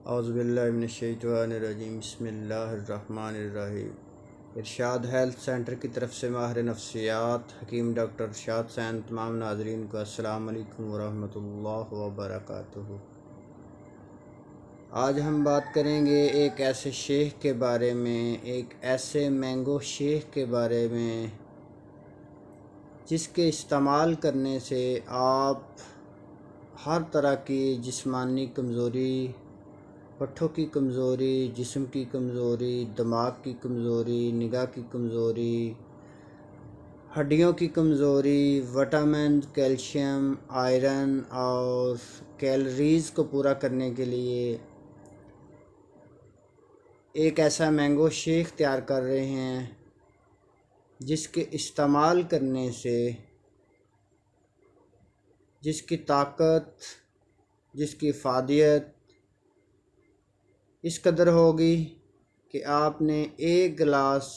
औज़ुबिल्लाहि मिनश्शैतानिर्रजीम बिस्मिल्लाहिर्रहमानिर्रहीम। इरशाद health centre की तरफ से माहिर नफ्सियात हकीम डॉक्टर इरशाद सैन तमाम नाज़रीन को अस्सलाम वालेकुम वरहमतुल्लाहि वबरकातुहू। आज हम बात करेंगे एक ऐसे शेख के बारे में, एक ऐसे मैंगो शेख के बारे में जिसके इस्तेमाल करने से आप हर तरह की जिस्मानी कमज़ोरी, पट्ठों की कमज़ोरी, जिस्म की कमज़ोरी, दिमाग की कमज़ोरी, निगाह की कमज़ोरी, हड्डियों की कमज़ोरी, विटामिन, कैल्शियम, आयरन और कैलोरीज़ को पूरा करने के लिए एक ऐसा मैंगो शेक तैयार कर रहे हैं जिसके इस्तेमाल करने से जिसकी ताकत, जिसकी फ़ादियत इस कदर होगी कि आपने एक गिलास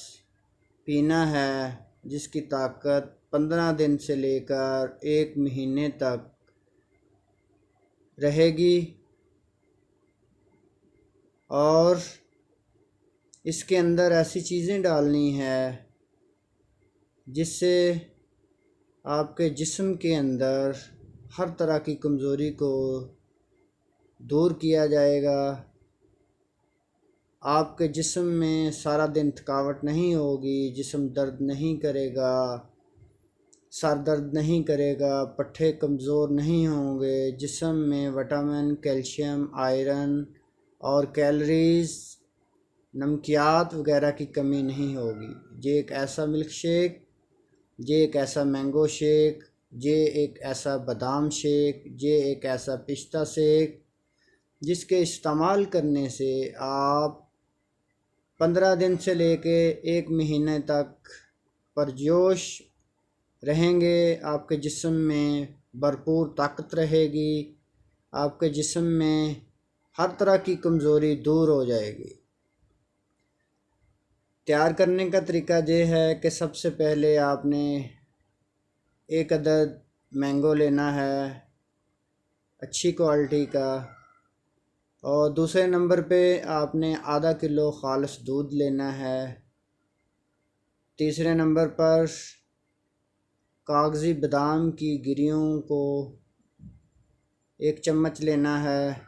पीना है जिसकी ताकत 15 दिन से लेकर 1 महीने तक रहेगी। और इसके अंदर ऐसी चीज़ें डालनी है जिससे आपके जिस्म के अंदर हर तरह की कमज़ोरी को दूर किया जाएगा। आपके जिस्म में सारा दिन थकावट नहीं होगी, जिस्म दर्द नहीं करेगा, सर दर्द नहीं करेगा, पट्ठे कमज़ोर नहीं होंगे, जिस्म में विटामिन, कैल्शियम, आयरन और कैलोरीज़, नमकियात वगैरह की कमी नहीं होगी। ये एक ऐसा मिल्क शेक, ये एक ऐसा मैंगो शेक, ये एक ऐसा बादाम शेक, ये एक ऐसा पिस्ता शेक जिसके इस्तेमाल करने से आप 15 दिन से लेके 1 महीने तक परजोश रहेंगे। आपके जिस्म में भरपूर ताकत रहेगी, आपके जिस्म में हर तरह की कमज़ोरी दूर हो जाएगी। तैयार करने का तरीका ये है कि सबसे पहले आपने एक अदद मैंगो लेना है अच्छी क्वालिटी का, और दूसरे नंबर पे आपने आधा किलो खालिस दूध लेना है। तीसरे नंबर पर कागज़ी बादाम की गिरियों को 1 चम्मच लेना है।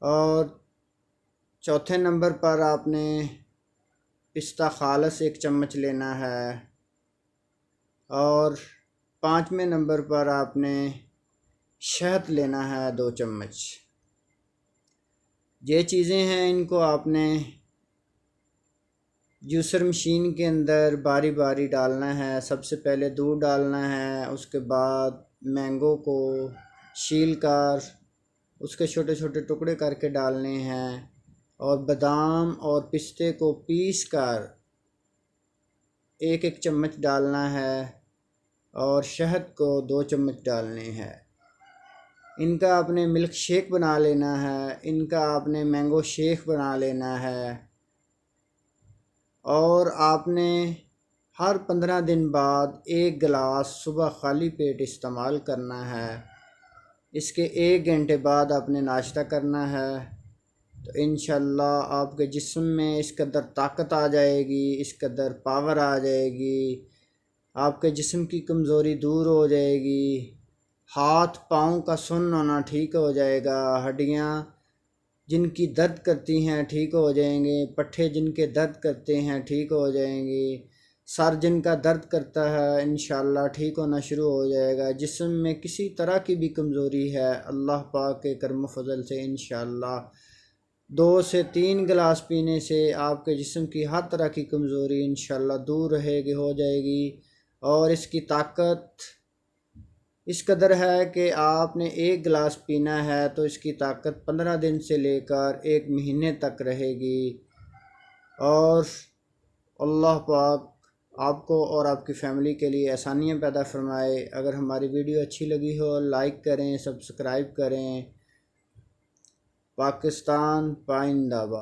और चौथे नंबर पर आपने पिस्ता खालिस 1 चम्मच लेना है। और 5वें नंबर पर आपने शहद लेना है 2 चम्मच। ये चीज़ें हैं, इनको आपने जूसर मशीन के अंदर बारी बारी डालना है। सबसे पहले दूध डालना है, उसके बाद मैंगो को छील कर उसके छोटे छोटे टुकड़े करके डालने हैं, और बादाम और पिस्ते को पीस कर 1-1 चम्मच डालना है, और शहद को 2 चम्मच डालने हैं। इनका आपने मिल्क शेक बना लेना है, इनका आपने मैंगो शेक बना लेना है। और आपने हर 15 दिन बाद 1 गिलास सुबह खाली पेट इस्तेमाल करना है। इसके 1 घंटे बाद आपने नाश्ता करना है। तो इंशाअल्लाह आपके जिस्म में इस कदर ताकत आ जाएगी, इस कदर पावर आ जाएगी, आपके जिस्म की कमज़ोरी दूर हो जाएगी, हाथ पाँव का सुन्न होना ठीक हो जाएगा, हड्डियाँ जिनकी दर्द करती हैं ठीक हो जाएंगे, पट्ठे जिनके दर्द करते हैं ठीक हो जाएंगे, सर जिनका दर्द करता है इंशाअल्लाह ठीक होना शुरू हो जाएगा। जिस्म में किसी तरह की भी कमज़ोरी है, अल्लाह पाक के करम फजल से इंशाअल्लाह 2 से 3 गिलास पीने से आपके जिस्म की हर तरह की कमज़ोरी इंशाअल्लाह दूर हो जाएगी। और इसकी ताकत इस कदर है कि आपने 1 गिलास पीना है तो इसकी ताकत 15 दिन से लेकर 1 महीने तक रहेगी। और अल्लाह पाक आपको और आपकी फ़ैमिली के लिए आसानियाँ पैदा फरमाए। अगर हमारी वीडियो अच्छी लगी हो लाइक करें, सब्सक्राइब करें। पाकिस्तान पाइंदाबाद।